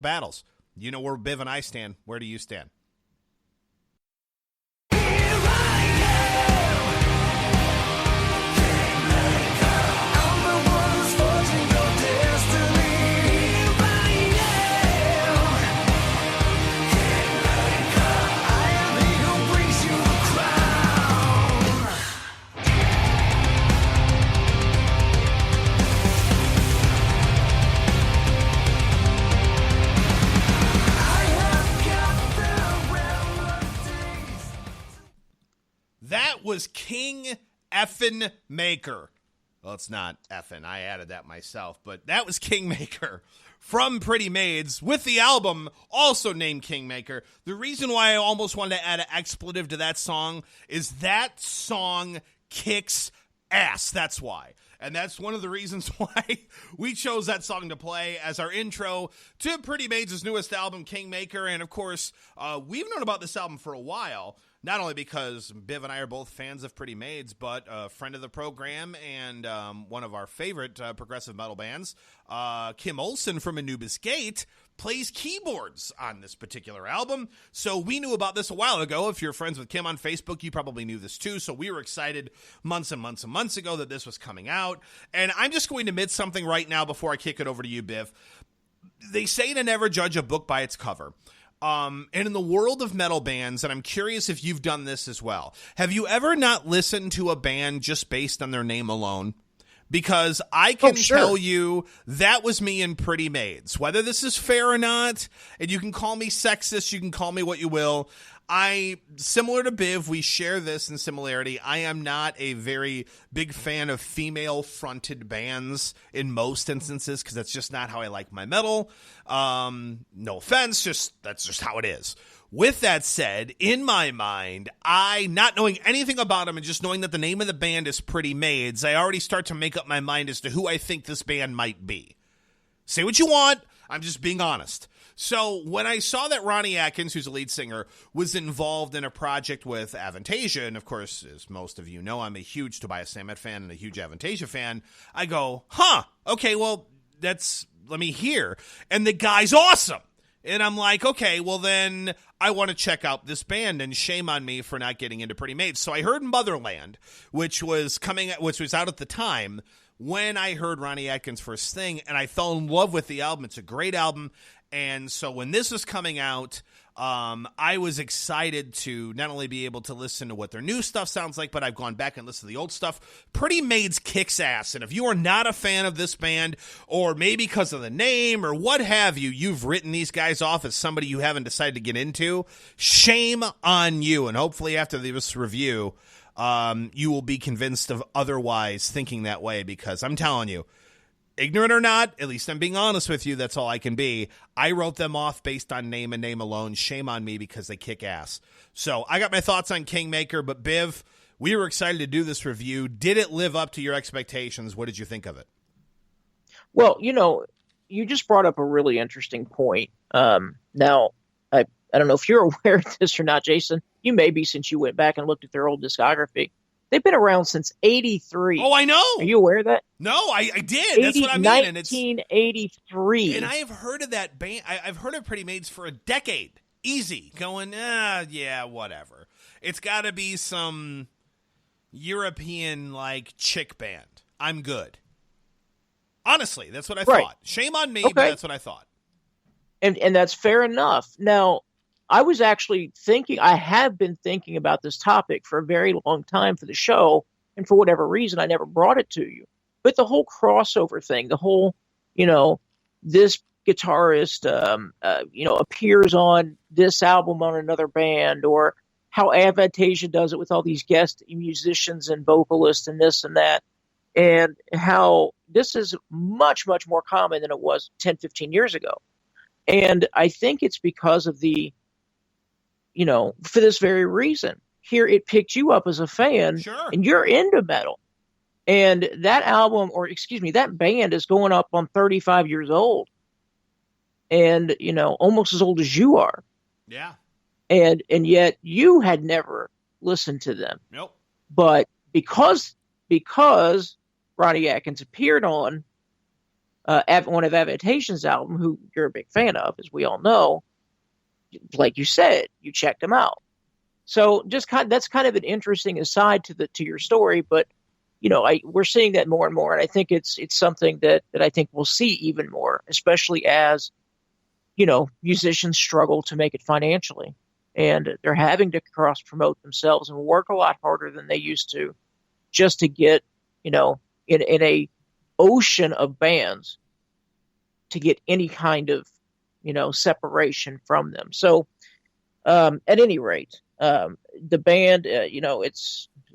battles. You know where Biv and I stand. Where do you stand? That was King Effin' Maker. Well, it's not effin'. I added that myself, but that was Kingmaker from Pretty Maids with the album also named Kingmaker. The reason why I almost wanted to add an expletive to that song is that song kicks ass. That's why. And that's one of the reasons why we chose that song to play as our intro to Pretty Maids' newest album, Kingmaker. And, of course, we've known about this album for a while, not only because Biv and I are both fans of Pretty Maids, but a friend of the program and one of our favorite progressive metal bands, Kim Olsen from Anubis Gate, plays keyboards on this particular album. So we knew about this a while ago. If you're friends with Kim on Facebook, you probably knew this too. So we were excited months and months and months ago that this was coming out. And I'm just going to admit something right now before I kick it over to you, Biv. They say to never judge a book by its cover. And in the world of metal bands, and I'm curious if you've done this as well, have you ever not listened to a band just based on their name alone? Because I can tell you that was me in Pretty Maids. Whether this is fair or not, and you can call me sexist, you can call me what you will. Similar to Biv, we share this in similarity. I am not a very big fan of female-fronted bands in most instances because that's just not how I like my metal. No offense, that's just how it is. With that said, in my mind, not knowing anything about them and just knowing that the name of the band is Pretty Maids, I already start to make up my mind as to who I think this band might be. Say what you want, I'm just being honest. So when I saw that Ronnie Atkins, who's a lead singer, was involved in a project with Avantasia, and of course, as most of you know, I'm a huge Tobias Sammet fan and a huge Avantasia fan, I go, okay, well, let me hear. And the guy's awesome. And I'm like, okay, well then I want to check out this band, and shame on me for not getting into Pretty Maids. So I heard Motherland, which was out at the time when I heard Ronnie Atkins' first thing, and I fell in love with the album. It's a great album. And so when this was coming out, I was excited to not only be able to listen to what their new stuff sounds like, but I've gone back and listened to the old stuff. Pretty Maids kicks ass. And if you are not a fan of this band, or maybe because of the name or what have you, you've written these guys off as somebody you haven't decided to get into, shame on you. And hopefully after this review, you will be convinced of otherwise thinking that way, because I'm telling you, ignorant or not, at least I'm being honest with you, that's all I can be. I wrote them off based on name and name alone. Shame on me, because they kick ass. So I got my thoughts on Kingmaker, but Biv, we were excited to do this review. Did it live up to your expectations? What did you think of it? Well, you just brought up a really interesting point. Now, I don't know if you're aware of this or not, Jason. You may be, since you went back and looked at their old discography. They've been around since 83. Oh, I know. Are you aware of that? No, I did. That's what I mean. 1983. And I have heard of that band. I've heard of Pretty Maids for a decade. Easy. Going, yeah, whatever. It's got to be some European, chick band. I'm good. Honestly, that's what I thought. Shame on me, but that's what I thought. And that's fair enough. Now, I was actually I have been thinking about this topic for a very long time for the show, and for whatever reason, I never brought it to you. But the whole crossover thing, the whole, this guitarist, appears on this album on another band, or how Avantasia does it with all these guest musicians and vocalists and this and that, and how this is much, much more common than it was 10, 15 years ago. And I think it's because of for this very reason. Here, it picked you up as a fan, sure, and you're into metal. And that album, that band is going up on 35 years old. And, almost as old as you are. Yeah. And yet you had never listened to them. Nope. But because Ronnie Atkins appeared on one of Aventation's album, who you're a big fan of, as we all know. Like you said, you checked him out. So that's kind of an interesting aside to your story, but we're seeing that more and more, and I think it's something that I think we'll see even more, especially as musicians struggle to make it financially, and they're having to cross promote themselves and work a lot harder than they used to, just to get in a ocean of bands to get any kind of separation from them. So at any rate, the band,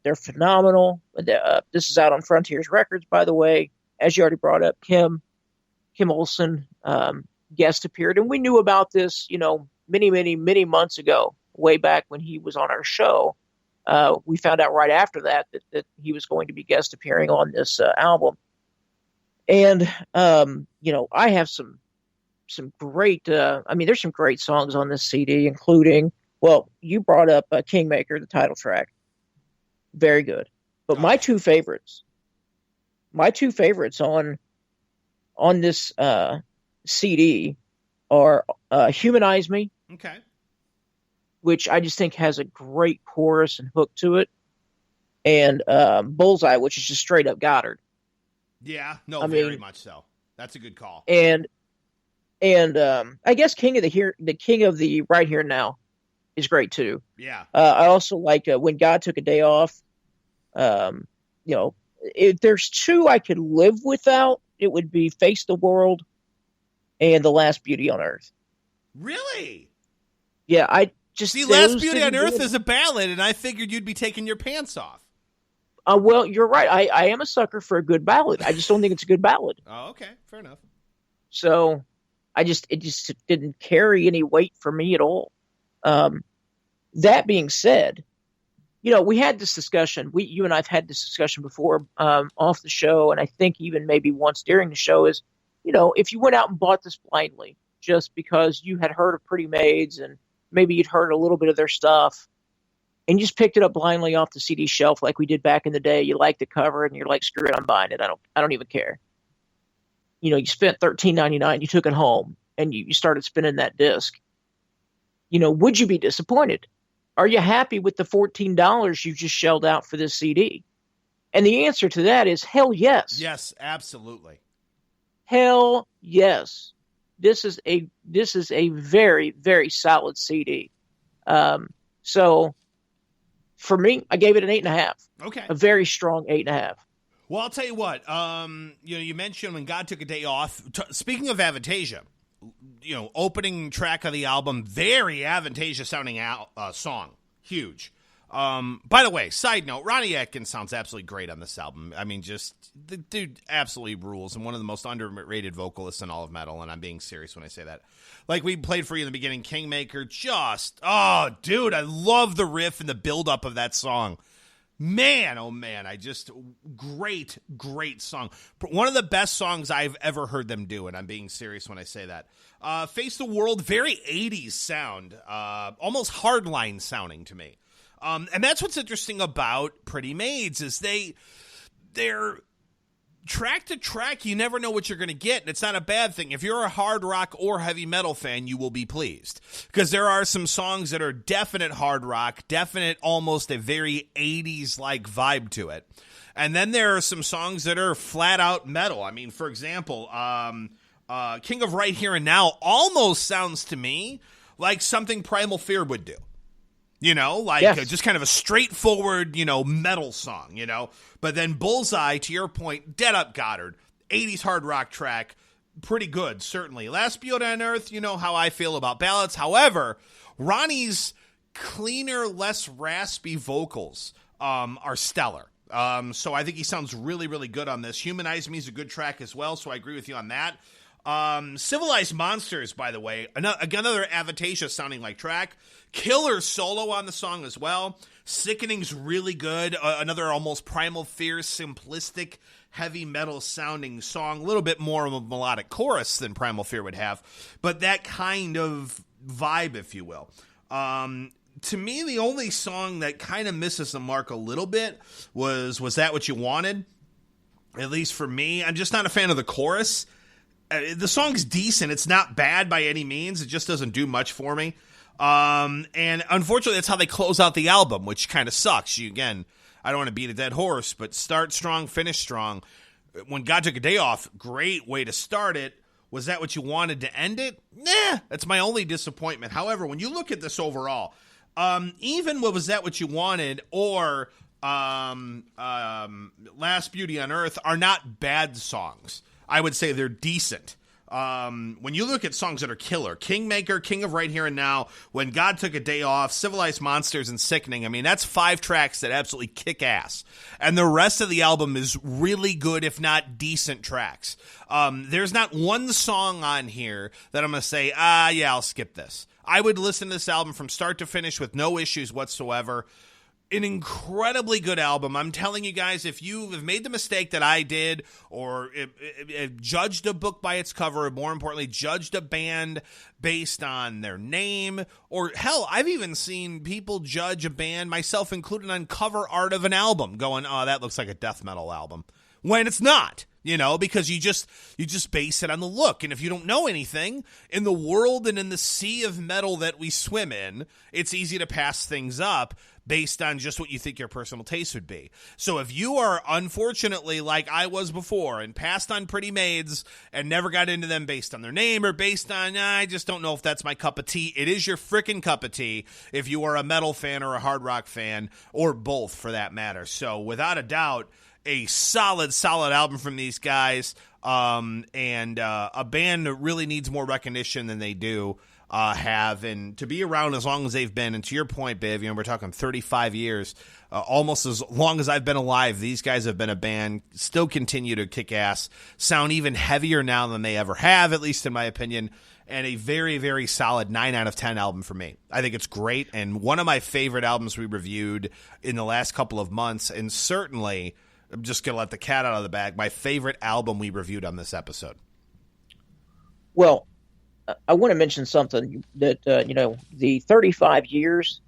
they're phenomenal. This is out on Frontiers Records, by the way. As you already brought up, Kim Olsen guest appeared, and we knew about this, many months ago, way back when he was on our show. We found out right after that he was going to be guest appearing on this album. And I have some great. There's some great songs on this CD, including, well, you brought up Kingmaker, the title track. Very good. But my two favorites on this CD are Humanize Me. Okay. Which I just think has a great chorus and hook to it. And Bullseye, which is just straight up Goddard. Yeah, very much so. That's a good call. And I guess King of the Right Here Now is great too. Yeah. I also like When God Took a Day Off. If there's two I could live without, it would be Face the World and The Last Beauty on Earth. Really? Yeah, I just see Last Beauty on Earth is a ballad, and I figured you'd be taking your pants off. Well, you're right. I am a sucker for a good ballad. I just don't think it's a good ballad. Oh, okay. Fair enough. So it just didn't carry any weight for me at all. That being said, we had this discussion. You and I've had this discussion before off the show, and I think even maybe once during the show is, if you went out and bought this blindly just because you had heard of Pretty Maids and maybe you'd heard a little bit of their stuff, and you just picked it up blindly off the CD shelf like we did back in the day. You liked the cover, and you're like, screw it, I'm buying it. I don't even care. You spent $13.99, you took it home, and you started spinning that disc. Would you be disappointed? Are you happy with the $14 you just shelled out for this CD? And the answer to that is hell yes. Yes, absolutely. Hell yes. This is a very, very solid CD. So for me, I gave it an 8.5. Okay. A very strong 8.5. Well, I'll tell you what. You mentioned When God Took a Day Off. Speaking of Avantasia, opening track of the album, very Avantasia sounding song, huge. By the way, side note, Ronnie Atkins sounds absolutely great on this album. Just the dude absolutely rules, and one of the most underrated vocalists in all of metal. And I'm being serious when I say that. Like we played for you in the beginning, Kingmaker. Dude, I love the riff and the build-up of that song. Man, oh man, great song. One of the best songs I've ever heard them do, and I'm being serious when I say that. Face the World, very 80s sound, almost hardline sounding to me. And that's what's interesting about Pretty Maids is they're track to track, you never know what you're going to get, and it's not a bad thing. If you're a hard rock or heavy metal fan, you will be pleased, because there are some songs that are definite hard rock, definite almost a very 80s-like vibe to it. And then there are some songs that are flat-out metal. For example, King of Right Here and Now almost sounds to me like something Primal Fear would do. Yes. Just kind of a straightforward, metal song, But then Bullseye, to your point, dead up Goddard, 80s hard rock track, pretty good, certainly. Last Beauty on Earth, you know how I feel about ballads. However, Ronnie's cleaner, less raspy vocals are stellar. So I think he sounds really, really good on this. Humanize Me is a good track as well, so I agree with you on that. Civilized Monsters, by the way, another Avantasia sounding like track. Killer solo on the song as well. Sickening's really good. Another almost Primal Fear, simplistic, heavy metal sounding song. A little bit more of a melodic chorus than Primal Fear would have, but that kind of vibe, if you will. To me, the only song that kind of misses the mark a little bit was That What You Wanted? At least for me. I'm just not a fan of the chorus. The song's decent. It's not bad by any means. It just doesn't do much for me. And unfortunately, that's how they close out the album, which kind of sucks. Again, I don't want to beat a dead horse, but start strong, finish strong. When God Took a Day Off, great way to start it. Was that what you wanted to end it? Nah, that's my only disappointment. However, when you look at this overall, even what Was That What You Wanted or Last Beauty on Earth are not bad songs. I would say they're decent. When you look at songs that are killer, Kingmaker, King of Right Here and Now, When God Took a Day Off, Civilized Monsters, and Sickening, I mean, that's 5 tracks that absolutely kick ass. And the rest of the album is really good, if not decent tracks. There's not one song on here that I'm going to say, yeah, I'll skip this. I would listen to this album from start to finish with no issues whatsoever. An incredibly good album. I'm telling you guys, if you have made the mistake that I did, or judged a book by its cover, or more importantly, judged a band based on their name, or hell, I've even seen people judge a band, myself included, on cover art of an album, going, oh, that looks like a death metal album, when it's not. Because you just base it on the look. And if you don't know anything, in the world and in the sea of metal that we swim in, it's easy to pass things up based on just what you think your personal taste would be. So if you are, unfortunately, like I was before, and passed on Pretty Maids and never got into them based on their name or based on, I just don't know if that's my cup of tea, it is your frickin' cup of tea if you are a metal fan or a hard rock fan, or both for that matter. So without a doubt, a solid album from these guys, and a band that really needs more recognition than they do have, and to be around as long as they've been. And to your point, Biv, we're talking 35 years, almost as long as I've been alive. These guys have been a band, still continue to kick ass, sound even heavier now than they ever have, at least in my opinion. And a very, very solid 9 out of 10 album for me. I think it's great, and one of my favorite albums we reviewed in the last couple of months, and certainly, I'm just going to let the cat out of the bag, my favorite album we reviewed on this episode. Well, I want to mention something that, the 35 years.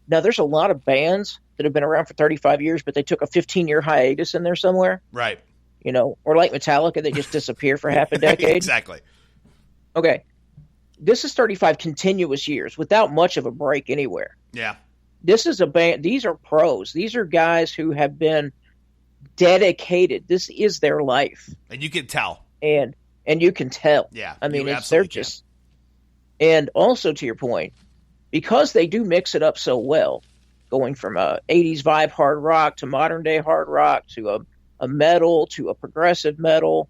Now, there's a lot of bands that have been around for 35 years, but they took a 15-year hiatus in there somewhere. Right. Or like Metallica, they just disappear for half a decade. Exactly. Okay. This is 35 continuous years without much of a break anywhere. Yeah. This is a band. These are pros. These are guys who have been dedicated. This is their life. And you can tell. And you can tell. Yeah. I mean, they're just. And also, to your point, because they do mix it up so well, going from a 80s vibe hard rock to modern day hard rock to a metal to a progressive metal,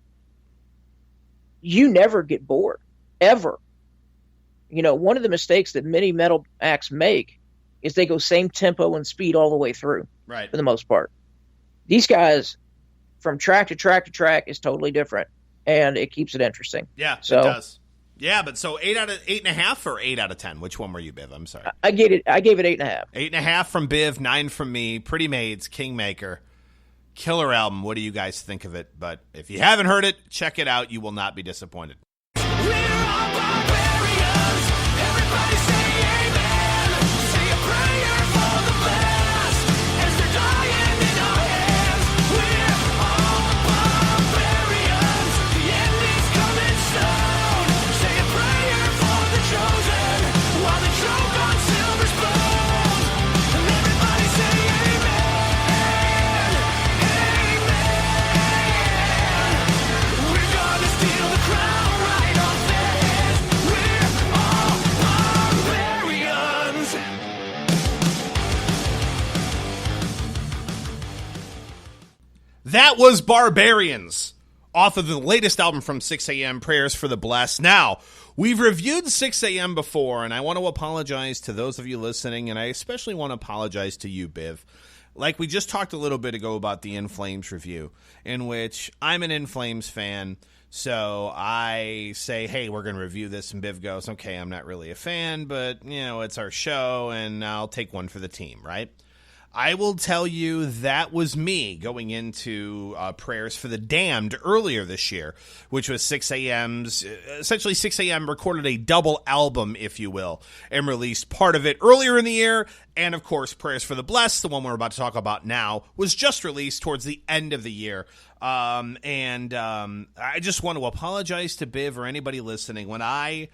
you never get bored, ever. One of the mistakes that many metal acts make is they go same tempo and speed all the way through, right? For the most part. These guys, from track to track to track, is totally different, and it keeps it interesting. Yeah, so, it does. Yeah, but so 8.5 or 8 out of 10? Which one were you, Biv? I'm sorry. I gave it 8.5. 8.5 from Biv, 9 from me. Pretty Maids, Kingmaker, killer album. What do you guys think of it? But if you haven't heard it, check it out. You will not be disappointed. We're all barbarians. Everybody say amen. Say a prayer for the blessed as they're dying in our hands. We're all barbarians. The end is coming soon. Say a prayer for the chosen while they choke on silver spoons. And everybody say amen. Amen. We're gonna steal the crown right off their heads. We're all barbarians. That was Barbarians, off of the latest album from Sixx AM, Prayers for the Blessed. Now, we've reviewed Sixx AM before, and I want to apologize to those of you listening, and I especially want to apologize to you, Biv. Like we just talked a little bit ago about the In Flames review, in which I'm an In Flames fan, so I say, hey, we're going to review this, and Biv goes, okay, I'm not really a fan, but, it's our show, and I'll take one for the team, right? I will tell you that was me going into Prayers for the Damned earlier this year, which was Sixx AM's, essentially Sixx AM recorded a double album, if you will, and released part of it earlier in the year. And of course, Prayers for the Blessed, the one we're about to talk about now, was just released towards the end of the year. I just want to apologize to Biv or anybody listening. When I